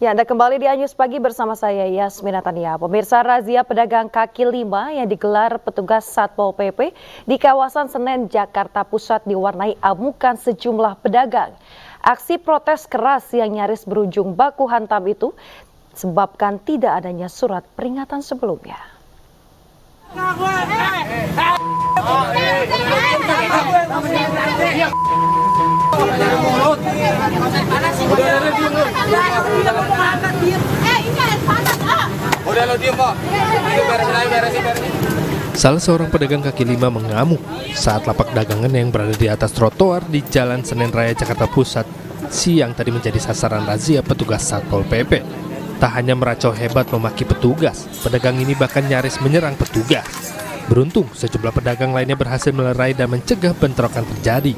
Ya, Anda kembali di Anyus Pagi bersama saya Yasmina Tania. Pemirsa, razia pedagang kaki lima yang digelar petugas Satpol PP di kawasan Senen, Jakarta Pusat diwarnai amukan sejumlah pedagang. Aksi protes keras yang nyaris berujung baku hantam itu sebabkan tidak adanya surat peringatan sebelumnya. Salah seorang pedagang kaki lima mengamuk saat lapak dagangan yang berada di atas trotoar di Jalan Senen Raya Jakarta Pusat siang tadi menjadi sasaran razia petugas Satpol PP. Tak hanya meracau hebat memaki petugas, pedagang ini bahkan nyaris menyerang petugas. Beruntung, sejumlah pedagang lainnya berhasil melerai dan mencegah bentrokan terjadi.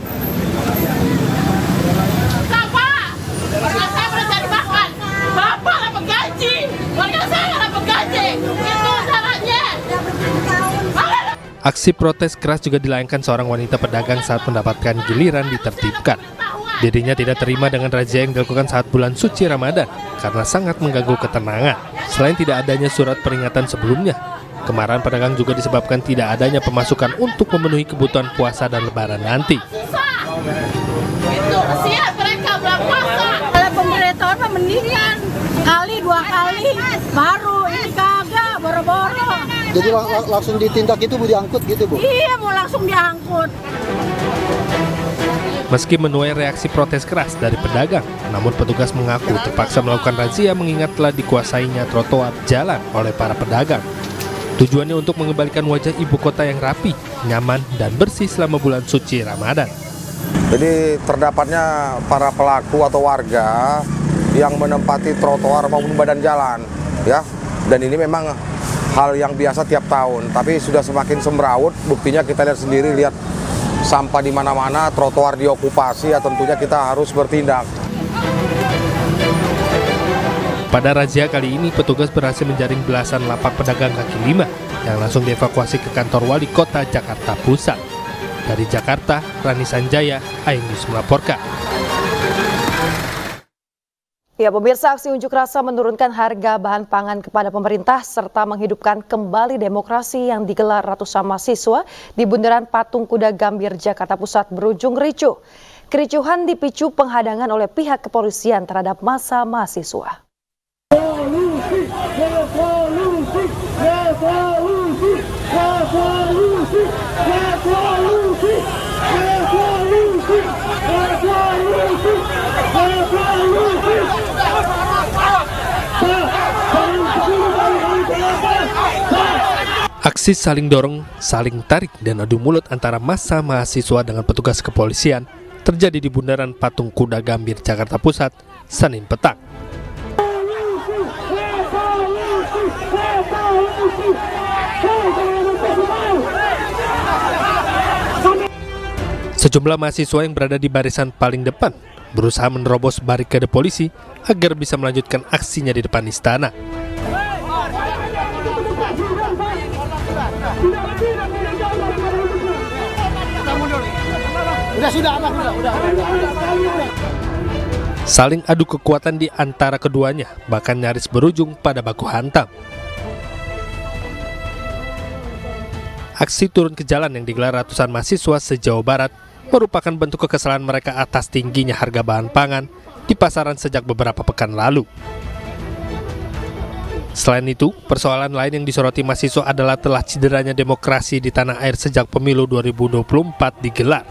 Aksi protes keras juga dilayangkan seorang wanita pedagang saat mendapatkan giliran ditertibkan. Dirinya tidak terima dengan razia yang dilakukan saat bulan suci Ramadan karena sangat mengganggu ketenangan. Selain tidak adanya surat peringatan sebelumnya, kemarahan pedagang juga disebabkan tidak adanya pemasukan untuk memenuhi kebutuhan puasa dan lebaran nanti. Itu siap mereka berpuasa. Kalau pemberitahuan mendingan kali dua kali baru ini kagak boro-boro. Jadi langsung ditindak itu Bu, diangkut gitu Bu? Iya, mau langsung diangkut. Meski menuai reaksi protes keras dari pedagang, namun petugas mengaku terpaksa melakukan razia mengingat telah dikuasainya trotoar jalan oleh para pedagang. Tujuannya untuk mengembalikan wajah ibu kota yang rapi, nyaman, dan bersih selama bulan suci Ramadan. Jadi terdapatnya para pelaku atau warga yang menempati trotoar maupun badan jalan, ya. Dan ini memang hal yang biasa tiap tahun, tapi sudah semakin semrawut. Buktinya kita lihat sendiri, lihat sampah di mana-mana, trotoar diokupasi, ya tentunya kita harus bertindak. Pada razia kali ini, petugas berhasil menjaring belasan lapak pedagang kaki lima yang langsung dievakuasi ke kantor Wali Kota Jakarta Pusat. Dari Jakarta, Rani Sanjaya, iNews melaporkan. Ya, pemirsa, aksi unjuk rasa menurunkan harga bahan pangan kepada pemerintah serta menghidupkan kembali demokrasi yang digelar ratusan mahasiswa di Bundaran Patung Kuda Gambir, Jakarta Pusat berujung ricuh. Kericuhan dipicu penghadangan oleh pihak kepolisian terhadap massa mahasiswa. Revolusi, revolusi, revolusi, revolusi, revolusi, revolusi, revolusi, revolusi. Aksi saling dorong, saling tarik, dan adu mulut antara massa mahasiswa dengan petugas kepolisian terjadi di Bundaran Patung Kuda Gambir, Jakarta Pusat, Senin petang. Sejumlah mahasiswa yang berada di barisan paling depan berusaha menerobos barikade polisi agar bisa melanjutkan aksinya di depan istana. Saling adu kekuatan di antara keduanya bahkan nyaris berujung pada baku hantam. Aksi turun ke jalan yang digelar ratusan mahasiswa se-Jawa Barat merupakan bentuk kekesalan mereka atas tingginya harga bahan pangan di pasaran sejak beberapa pekan lalu. Selain itu, persoalan lain yang disoroti mahasiswa adalah telah cederanya demokrasi di tanah air sejak pemilu 2024 digelar.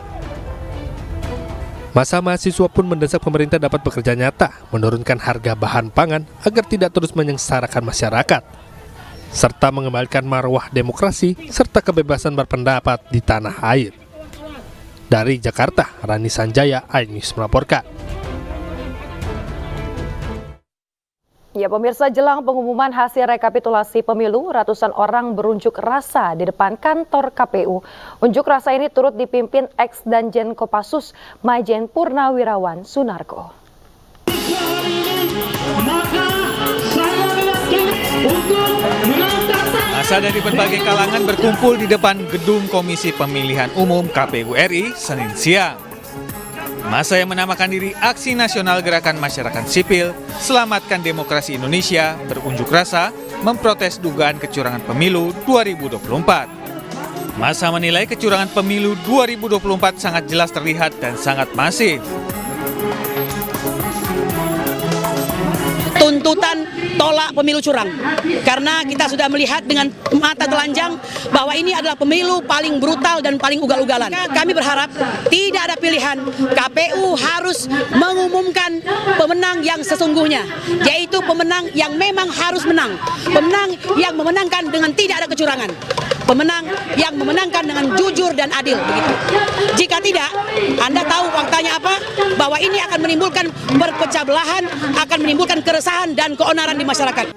Massa mahasiswa pun mendesak pemerintah dapat bekerja nyata, menurunkan harga bahan pangan agar tidak terus menyengsarakan masyarakat, serta mengembalikan marwah demokrasi serta kebebasan berpendapat di tanah air. Dari Jakarta, Rani Sanjaya, iNews melaporkan. Ya, pemirsa, jelang pengumuman hasil rekapitulasi pemilu, ratusan orang berunjuk rasa di depan kantor KPU. Unjuk rasa ini turut dipimpin ex-Danjen Kopassus Majen Purnawirawan Sunarko. Massa dari berbagai kalangan berkumpul di depan gedung Komisi Pemilihan Umum KPU RI Senin siang. Massa yang menamakan diri Aksi Nasional Gerakan Masyarakat Sipil Selamatkan Demokrasi Indonesia berunjuk rasa memprotes dugaan kecurangan pemilu 2024. Massa menilai kecurangan pemilu 2024 sangat jelas terlihat dan sangat masif. Tuntutan tolak pemilu curang, karena kita sudah melihat dengan mata telanjang bahwa ini adalah pemilu paling brutal dan paling ugal-ugalan. Kami berharap tidak ada pilihan, KPU harus mengumumkan pemenang yang sesungguhnya, yaitu pemenang yang memang harus menang, pemenang yang memenangkan dengan tidak ada kecurangan, pemenang yang memenangkan dengan jujur dan adil. Begitu. Jika tidak, Anda tahu faktanya apa? Bahwa ini akan menimbulkan perpecah belahan, akan menimbulkan keresahan dan keonaran di masyarakat.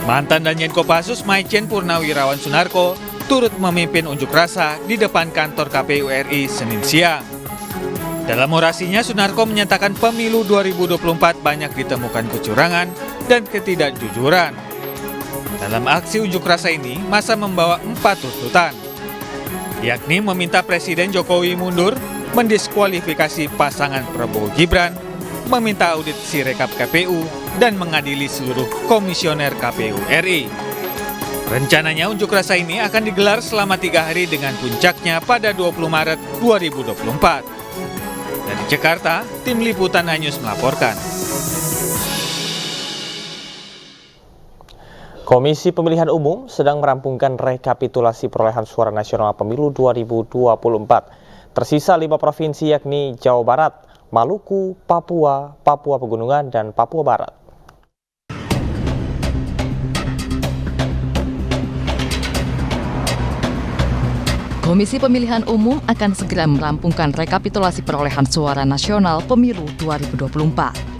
Mantan Danjen Kopassus Maijen Purnawirawan Sunarko turut memimpin unjuk rasa di depan kantor KPU RI Senin siang. Dalam orasinya, Sunarko menyatakan pemilu 2024 banyak ditemukan kecurangan dan ketidakjujuran. Dalam aksi unjuk rasa ini, massa membawa 4 tuntutan, yakni meminta Presiden Jokowi mundur, mendiskualifikasi pasangan Prabowo Gibran, meminta audit Sirekap KPU, dan mengadili seluruh komisioner KPU RI. Rencananya unjuk rasa ini akan digelar selama 3 hari dengan puncaknya pada 20 Maret 2024. Dari Jakarta, tim liputan iNews melaporkan. Komisi Pemilihan Umum sedang merampungkan rekapitulasi perolehan suara nasional pemilu 2024. Tersisa 5 provinsi yakni Jawa Barat, Maluku, Papua, Papua Pegunungan, dan Papua Barat. Komisi Pemilihan Umum akan segera merampungkan rekapitulasi perolehan suara nasional pemilu 2024.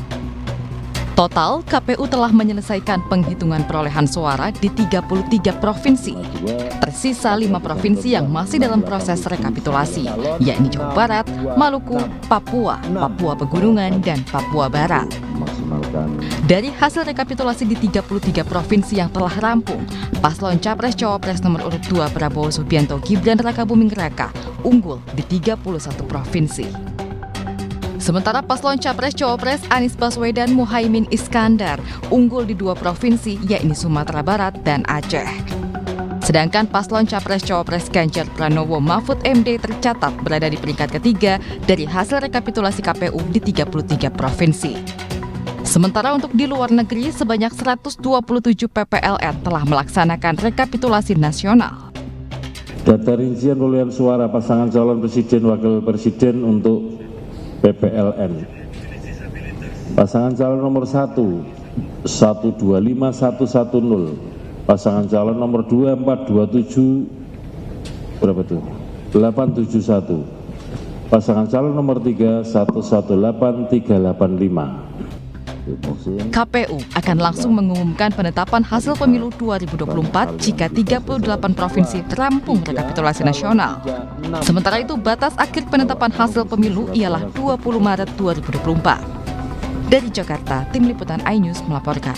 Total, KPU telah menyelesaikan penghitungan perolehan suara di 33 provinsi. Tersisa 5 provinsi yang masih dalam proses rekapitulasi, yakni Jawa Barat, Maluku, Papua, Papua Pegunungan, dan Papua Barat. Dari hasil rekapitulasi di 33 provinsi yang telah rampung, paslon Capres-Cawapres nomor urut 2 Prabowo Subianto Gibran Rakabuming Raka unggul di 31 provinsi. Sementara paslon Capres-Cawapres Anies Baswedan Muhaimin Iskandar unggul di 2 provinsi, yakni Sumatera Barat dan Aceh. Sedangkan paslon Capres-Cawapres Ganjar Pranowo Mahfud MD tercatat berada di peringkat ketiga dari hasil rekapitulasi KPU di 33 provinsi. Sementara untuk di luar negeri, sebanyak 127 PPLN telah melaksanakan rekapitulasi nasional. Data rincian perolehan suara pasangan calon presiden wakil presiden untuk PPLN. Pasangan calon nomor 1, 125110. Pasangan calon nomor 2427 berapa tuh? 871. Pasangan calon nomor 3, 118385. KPU akan langsung mengumumkan penetapan hasil pemilu 2024 jika 38 provinsi terampung rekapitulasi nasional. Sementara itu, batas akhir penetapan hasil pemilu ialah 20 Maret 2024. Dari Jakarta, tim liputan iNews melaporkan.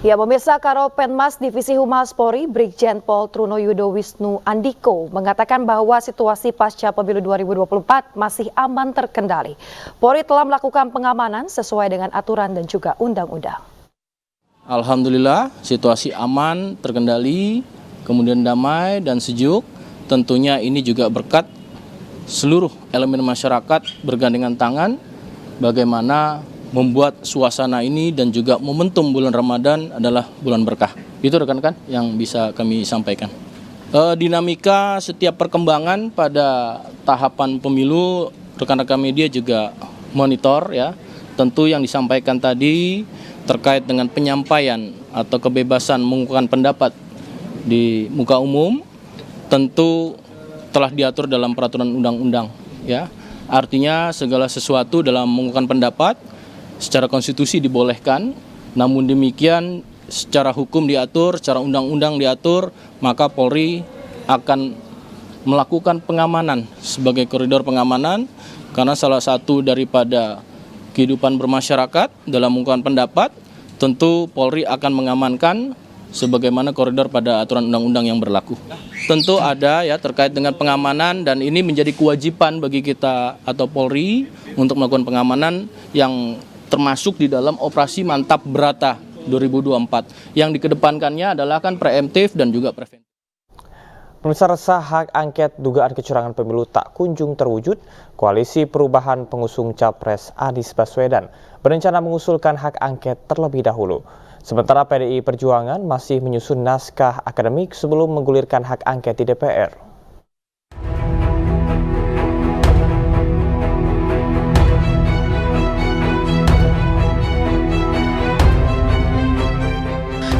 Ya, pemirsa, Karopenmas Divisi Humas Polri, Brigjen Pol Trunoyudo Wisnu Andiko mengatakan bahwa situasi pasca pemilu 2024 masih aman terkendali. Polri telah melakukan pengamanan sesuai dengan aturan dan juga undang-undang. Alhamdulillah, situasi aman, terkendali, kemudian damai dan sejuk. Tentunya ini juga berkat seluruh elemen masyarakat bergandengan tangan bagaimana membuat suasana ini dan juga momentum bulan Ramadan adalah bulan berkah. Itu rekan-rekan yang bisa kami sampaikan. Dinamika setiap perkembangan pada tahapan pemilu, rekan-rekan media juga monitor ya. Tentu yang disampaikan tadi terkait dengan penyampaian atau kebebasan mengungkapkan pendapat di muka umum tentu telah diatur dalam peraturan undang-undang ya. Artinya segala sesuatu dalam mengungkapkan pendapat secara konstitusi dibolehkan, namun demikian secara hukum diatur, secara undang-undang diatur, maka Polri akan melakukan pengamanan sebagai koridor pengamanan karena salah satu daripada kehidupan bermasyarakat dalam mengungkapkan pendapat, tentu Polri akan mengamankan sebagaimana koridor pada aturan undang-undang yang berlaku. Tentu ada ya terkait dengan pengamanan, dan ini menjadi kewajiban bagi kita atau Polri untuk melakukan pengamanan yang termasuk di dalam operasi Mantap Brata 2024. Yang dikedepankannya adalah kan preemptif dan juga preventif. Pemirsa, resah hak angket dugaan kecurangan pemilu tak kunjung terwujud. Koalisi Perubahan pengusung Capres Anies Baswedan berencana mengusulkan hak angket terlebih dahulu. Sementara PDI Perjuangan masih menyusun naskah akademik sebelum menggulirkan hak angket di DPR.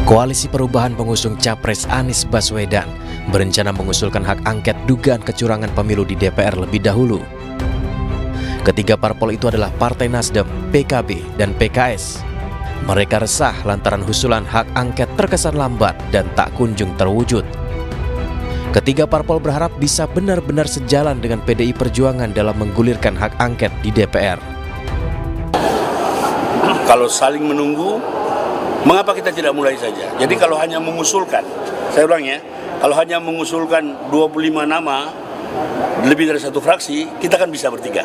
Koalisi Perubahan pengusung Capres Anies Baswedan berencana mengusulkan hak angket dugaan kecurangan pemilu di DPR lebih dahulu. Ketiga parpol itu adalah Partai Nasdem, PKB, dan PKS. Mereka resah lantaran usulan hak angket terkesan lambat dan tak kunjung terwujud. Ketiga parpol berharap bisa benar-benar sejalan dengan PDI Perjuangan dalam menggulirkan hak angket di DPR. Kalau saling menunggu, mengapa kita tidak mulai saja? Jadi kalau hanya mengusulkan, saya ulang ya, kalau hanya mengusulkan 25 nama lebih dari satu fraksi, kita kan bisa bertiga.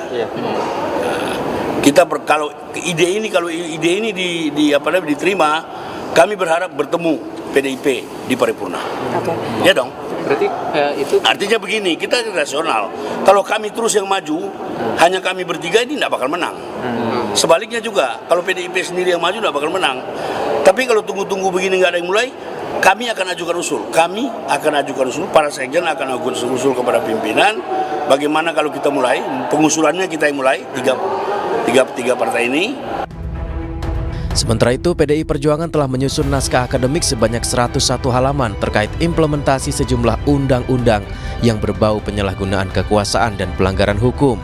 Kalau ide ini diterima, kami berharap bertemu PDIP di paripurna. Ya dong. Berarti itu artinya begini, kita rasional. Kalau kami terus yang maju, hanya kami bertiga ini tidak bakal menang. Sebaliknya juga, kalau PDIP sendiri yang maju tidak bakal menang. Tapi kalau tunggu-tunggu begini nggak ada yang mulai, kami akan ajukan usul. Para sekjen akan ajukan usul kepada pimpinan. Bagaimana kalau kita mulai, pengusulannya kita yang mulai, tiga partai ini. Sementara itu, PDI Perjuangan telah menyusun naskah akademik sebanyak 101 halaman terkait implementasi sejumlah undang-undang yang berbau penyalahgunaan kekuasaan dan pelanggaran hukum.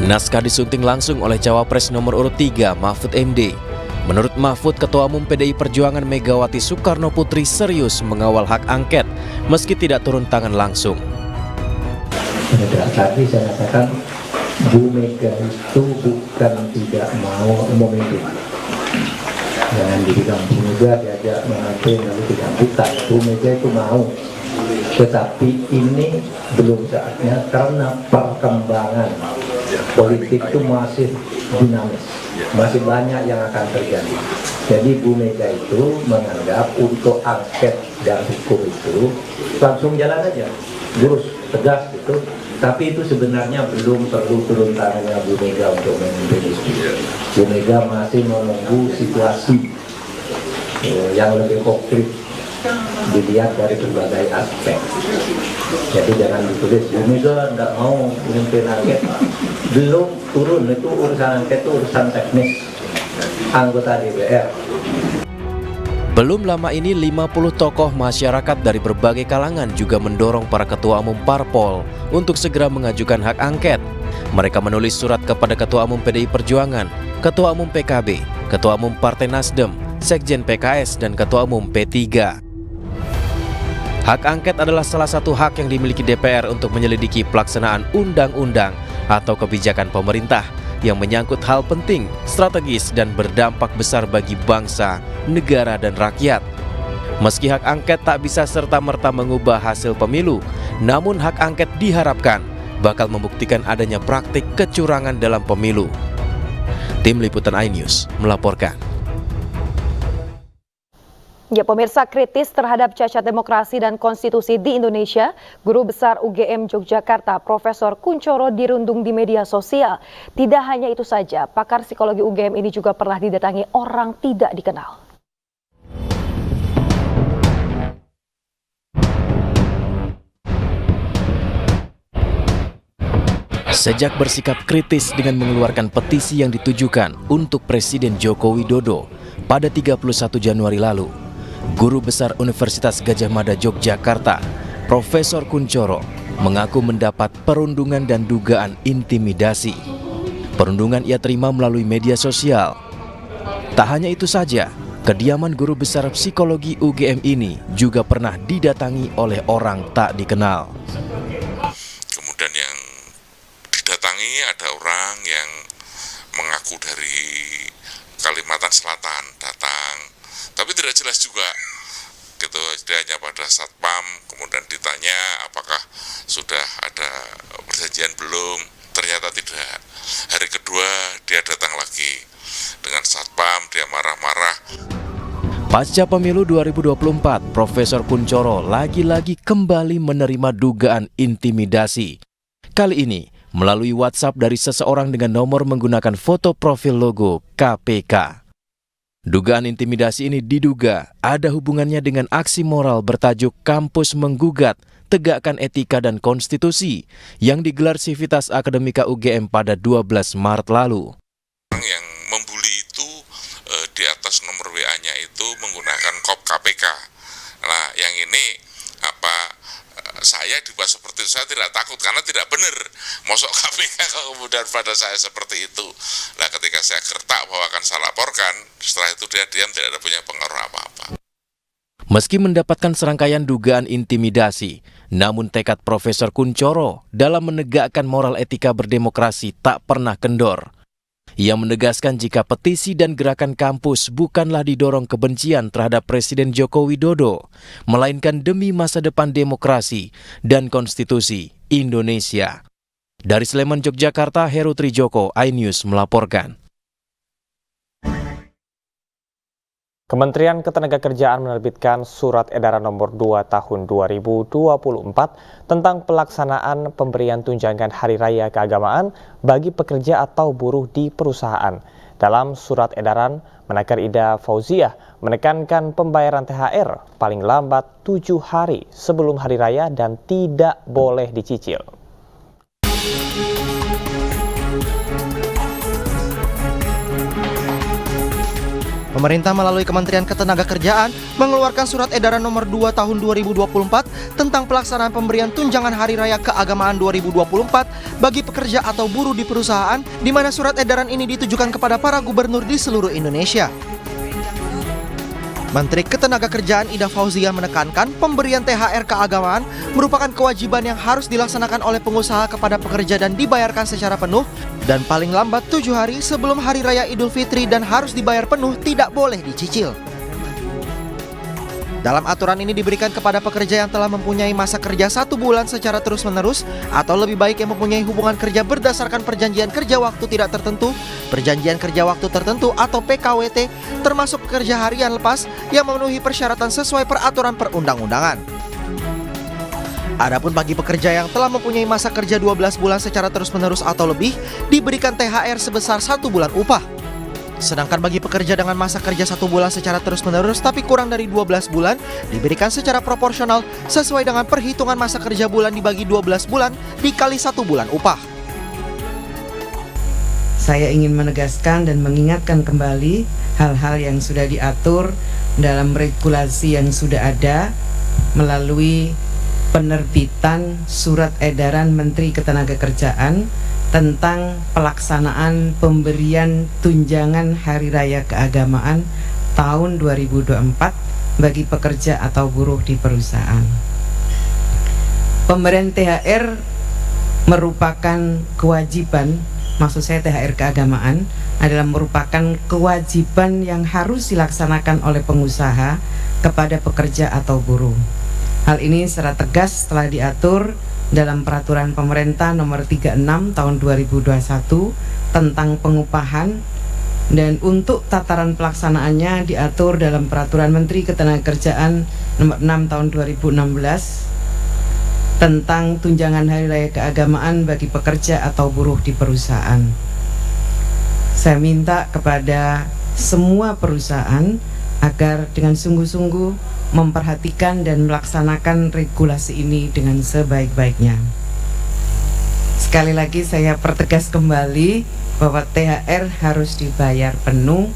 Naskah disunting langsung oleh Cawapres nomor urut 3, Mahfud MD. Menurut Mahfud, Ketua Umum PDI Perjuangan Megawati Soekarno Putri serius mengawal hak angket meski tidak turun tangan langsung. Tadi saya katakan Bu Mega itu bukan tidak mau memimpin. Jangan dibilang Bu Mega diajak memimpin lalu tidak, bukan. Bu Mega itu mau. Tetapi ini belum saatnya karena perkembangan politik itu masih dinamis. Masih banyak yang akan terjadi. Jadi Bu Mega itu menganggap untuk angket dan hukum itu langsung jalan aja, lurus, tegas gitu. Tapi itu sebenarnya belum perlu turun tangannya Bu Mega untuk memimpin itu. Bu Mega masih menunggu situasi yang lebih konkret dilihat dari berbagai aspek. Jadi jangan ditulis Bu Mega tidak mau memimpin angket. Belum turun, itu urusan angket, itu urusan teknis anggota DPR. Belum lama ini 50 tokoh masyarakat dari berbagai kalangan juga mendorong para ketua umum parpol untuk segera mengajukan hak angket. Mereka menulis surat kepada Ketua Umum PDI Perjuangan, Ketua Umum PKB, Ketua Umum Partai Nasdem, Sekjen PKS, dan Ketua Umum P3. Hak angket adalah salah satu hak yang dimiliki DPR untuk menyelidiki pelaksanaan undang-undang atau kebijakan pemerintah yang menyangkut hal penting, strategis, dan berdampak besar bagi bangsa, negara, dan rakyat. Meski hak angket tak bisa serta-merta mengubah hasil pemilu, namun hak angket diharapkan bakal membuktikan adanya praktik kecurangan dalam pemilu. Tim Liputan iNews melaporkan. Ya, pemirsa, kritis terhadap cacat demokrasi dan konstitusi di Indonesia, Guru Besar UGM Yogyakarta Profesor Kunchoro dirundung di media sosial. Tidak hanya itu saja, pakar psikologi UGM ini juga pernah didatangi orang tidak dikenal. Sejak bersikap kritis dengan mengeluarkan petisi yang ditujukan untuk Presiden Joko Widodo pada 31 Januari lalu, Guru Besar Universitas Gadjah Mada Yogyakarta, Profesor Kunchoro, mengaku mendapat perundungan dan dugaan intimidasi. Perundungan ia terima melalui media sosial. Tak hanya itu saja, kediaman Guru Besar Psikologi UGM ini juga pernah didatangi oleh orang tak dikenal. Kemudian yang didatangi ada orang yang mengaku dari Kalimantan Selatan, datang Tapi tidak jelas juga gitu, dia hanya pada satpam, kemudian ditanya apakah sudah ada perjanjian belum, ternyata tidak. Hari kedua dia datang lagi dengan satpam, dia marah-marah. Pasca pemilu 2024, Profesor Kuncoro lagi-lagi kembali menerima dugaan intimidasi. Kali ini melalui WhatsApp dari seseorang dengan nomor menggunakan foto profil logo KPK. Dugaan intimidasi ini diduga ada hubungannya dengan aksi moral bertajuk Kampus Menggugat, Tegakkan Etika dan Konstitusi yang digelar Sivitas Akademika UGM pada 12 Maret lalu. Yang membuli itu di atas nomor WA-nya itu menggunakan kop KPK. Nah, yang ini saya dibuat seperti itu, saya tidak takut karena tidak benar. Mosok KPK kemudian pada saya seperti itu. Nah, ketika saya gertak bahwa akan saya laporkan, setelah itu dia diam, tidak ada punya pengaruh apa-apa. Meski mendapatkan serangkaian dugaan intimidasi, namun tekad Profesor Kuncoro dalam menegakkan moral etika berdemokrasi tak pernah kendor. Ia menegaskan jika petisi dan gerakan kampus bukanlah didorong kebencian terhadap Presiden Joko Widodo, melainkan demi masa depan demokrasi dan konstitusi Indonesia. Dari Sleman, Yogyakarta, Heru Trijoko, iNews melaporkan. Kementerian Ketenagakerjaan menerbitkan Surat Edaran Nomor 2 Tahun 2024 tentang pelaksanaan pemberian tunjangan Hari Raya Keagamaan bagi pekerja atau buruh di perusahaan. Dalam surat edaran, Menaker Ida Fauziah menekankan pembayaran THR paling lambat 7 hari sebelum Hari Raya dan tidak boleh dicicil. Pemerintah melalui Kementerian Ketenagakerjaan mengeluarkan Surat Edaran Nomor 2 Tahun 2024 tentang pelaksanaan pemberian tunjangan Hari Raya Keagamaan 2024 bagi pekerja atau buruh di perusahaan, di mana surat edaran ini ditujukan kepada para gubernur di seluruh Indonesia. Menteri Ketenagakerjaan Ida Fauziah menekankan pemberian THR keagamaan merupakan kewajiban yang harus dilaksanakan oleh pengusaha kepada pekerja dan dibayarkan secara penuh dan paling lambat 7 hari sebelum Hari Raya Idul Fitri dan harus dibayar penuh, tidak boleh dicicil. Dalam aturan ini diberikan kepada pekerja yang telah mempunyai masa kerja 1 bulan secara terus-menerus atau lebih baik yang mempunyai hubungan kerja berdasarkan perjanjian kerja waktu tidak tertentu, perjanjian kerja waktu tertentu atau PKWT, termasuk pekerja harian lepas yang memenuhi persyaratan sesuai peraturan perundang-undangan. Adapun bagi pekerja yang telah mempunyai masa kerja 12 bulan secara terus-menerus atau lebih, diberikan THR sebesar 1 bulan upah. Sedangkan bagi pekerja dengan masa kerja 1 bulan secara terus-menerus tapi kurang dari 12 bulan, diberikan secara proporsional sesuai dengan perhitungan masa kerja bulan dibagi 12 bulan dikali 1 bulan upah. Saya ingin menegaskan dan mengingatkan kembali hal-hal yang sudah diatur dalam regulasi yang sudah ada melalui penerbitan Surat Edaran Menteri Ketenagakerjaan tentang pelaksanaan pemberian tunjangan Hari Raya Keagamaan tahun 2024 bagi pekerja atau buruh di perusahaan. Pemberian THR merupakan kewajiban, maksud saya THR keagamaan adalah merupakan kewajiban yang harus dilaksanakan oleh pengusaha kepada pekerja atau buruh. Hal ini secara tegas telah diatur dalam Peraturan Pemerintah Nomor 36 Tahun 2021 tentang pengupahan, dan untuk tataran pelaksanaannya diatur dalam Peraturan Menteri Ketenagakerjaan Nomor 6 Tahun 2016 tentang tunjangan Hari Raya Keagamaan bagi pekerja atau buruh di perusahaan. Saya minta kepada semua perusahaan agar dengan sungguh-sungguh memperhatikan dan melaksanakan regulasi ini dengan sebaik-baiknya. Sekali lagi saya pertegas kembali bahwa THR harus dibayar penuh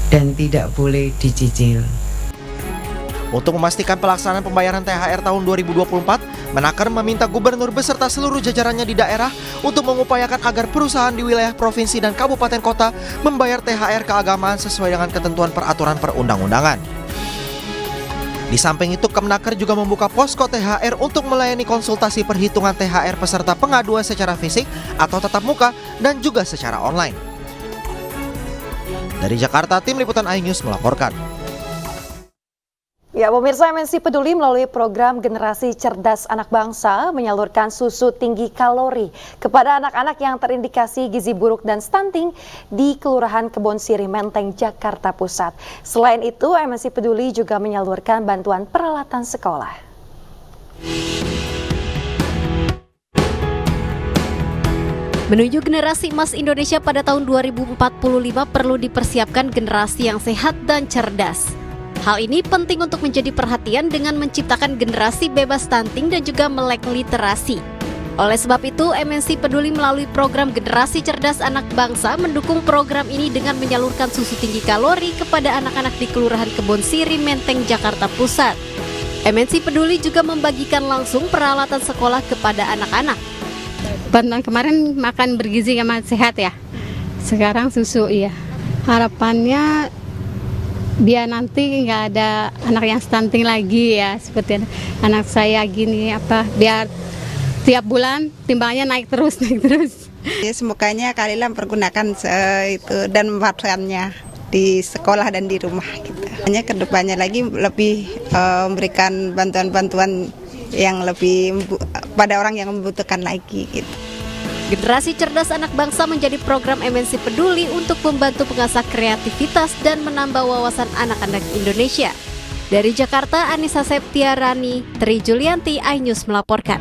dan tidak boleh dicicil. Untuk memastikan pelaksanaan pembayaran THR tahun 2024, Menaker meminta gubernur beserta seluruh jajarannya di daerah untuk mengupayakan agar perusahaan di wilayah provinsi dan kabupaten kota membayar THR keagamaan sesuai dengan ketentuan peraturan perundang-undangan. Di samping itu, Kemenaker juga membuka posko THR untuk melayani konsultasi perhitungan THR peserta pengaduan secara fisik atau tatap muka dan juga secara online. Dari Jakarta, tim liputan iNews melaporkan. Ya, pemirsa, MNC Peduli melalui program Generasi Cerdas Anak Bangsa menyalurkan susu tinggi kalori kepada anak-anak yang terindikasi gizi buruk dan stunting di Kelurahan Kebon Sirih Menteng, Jakarta Pusat. Selain itu, MNC Peduli juga menyalurkan bantuan peralatan sekolah. Menuju generasi emas Indonesia pada tahun 2045 perlu dipersiapkan generasi yang sehat dan cerdas. Hal ini penting untuk menjadi perhatian dengan menciptakan generasi bebas stunting dan juga melek literasi. Oleh sebab itu, MNC Peduli melalui program Generasi Cerdas Anak Bangsa mendukung program ini dengan menyalurkan susu tinggi kalori kepada anak-anak di Kelurahan Kebon Sirih Menteng, Jakarta Pusat. MNC Peduli juga membagikan langsung peralatan sekolah kepada anak-anak. Bantuan kemarin makan bergizi sama sehat ya. Sekarang susu iya. Harapannya biar nanti nggak ada anak yang stunting lagi ya, seperti anak saya gini biar tiap bulan timbangnya naik terus. Ya, semukanya kalilah mempergunakan itu dan memanfaatkannya di sekolah dan di rumah gitu. Hanya kedepannya lagi lebih memberikan bantuan-bantuan yang lebih pada orang yang membutuhkan lagi gitu. Generasi Cerdas Anak Bangsa menjadi program MNC Peduli untuk membantu mengasah kreativitas dan menambah wawasan anak-anak Indonesia. Dari Jakarta, Anissa Septiarani, Tri Julianti, iNews melaporkan.